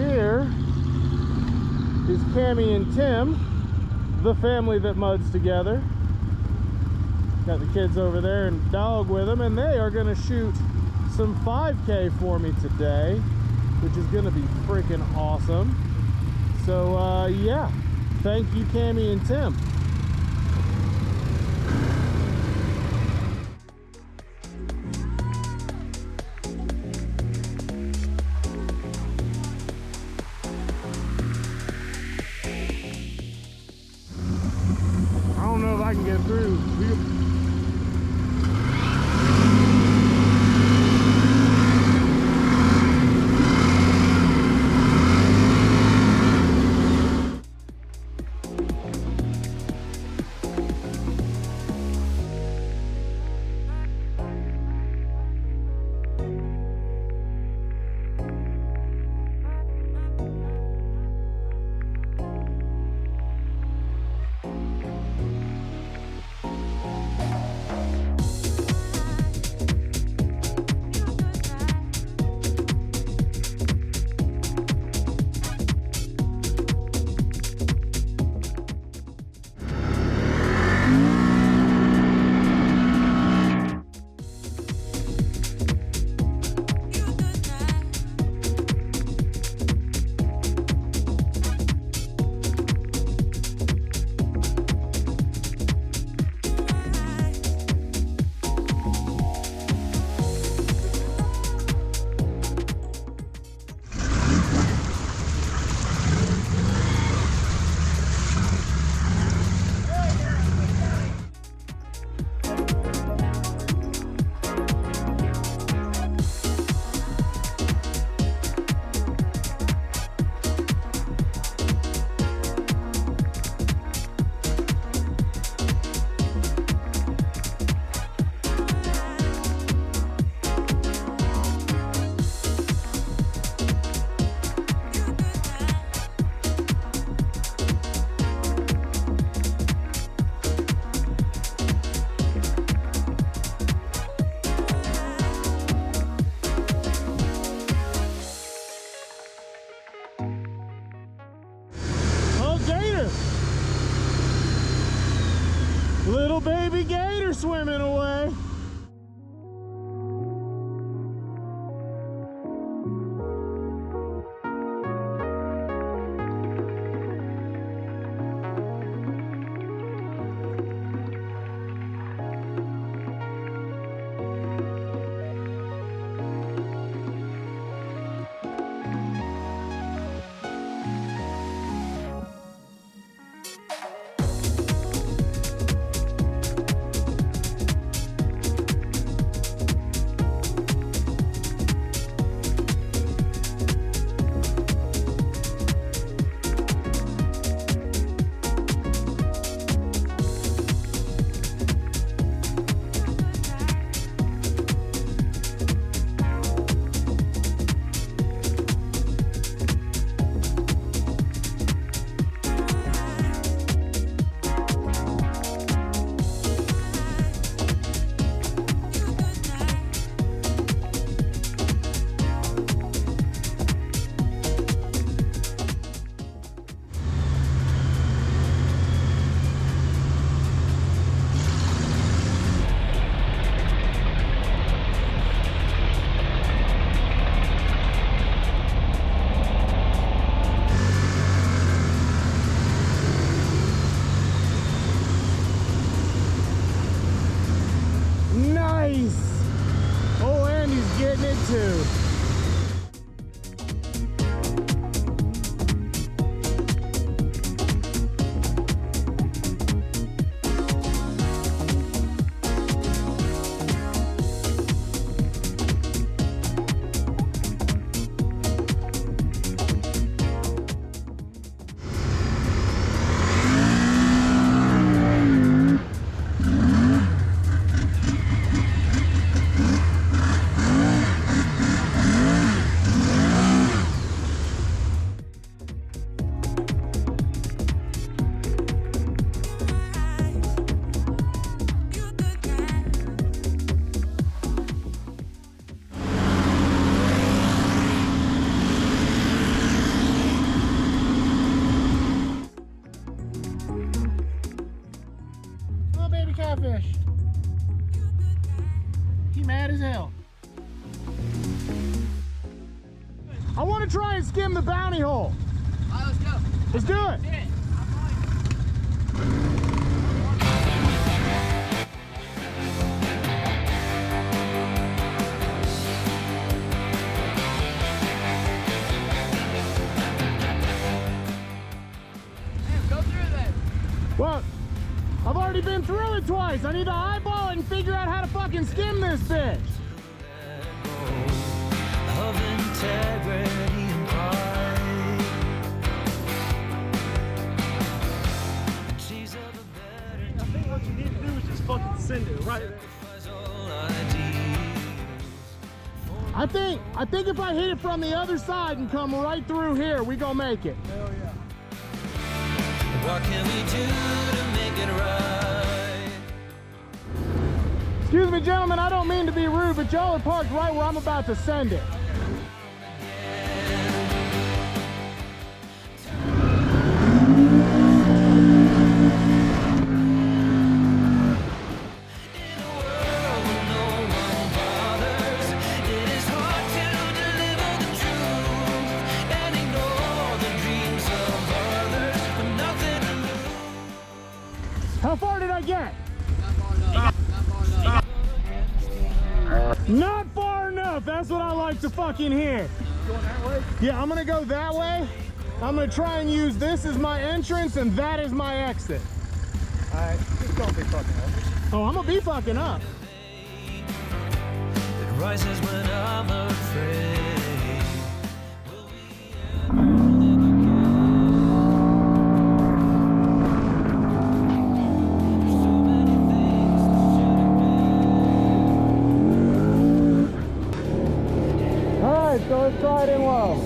here is Cammy and Tim, the family that muds together. Got the kids over there and dog with them, and they are going to shoot some 5K for me today, which is going to be freaking awesome. So yeah, thank you Cammy and Tim. I don't know if I can get through. Little baby gator swimming away. as hell. I want to try and skim the bounty hole. All right, let's go. Let's do it. Well, I've already been through it twice. I need to eyeball it and figure out how to fucking skim this bitch. Of integrity and pride. She's of a better. I think what you need to do is just fucking send it right there. I think if I hit it from the other side and come right through here, we gonna make it. Hell yeah. What can we do to make it right? Excuse me, gentlemen, I don't mean to be rude, but y'all are parked right where I'm about to send it. How far did I get? Not far enough. That's what I like to fucking hear. Going that way? Yeah, I'm gonna go that way. I'm gonna try and use this as my entrance and that is my exit. Alright, just don't be fucking up. Oh, I'm gonna be fucking up. It rises when I'm afraid. All right, so let's try it in low.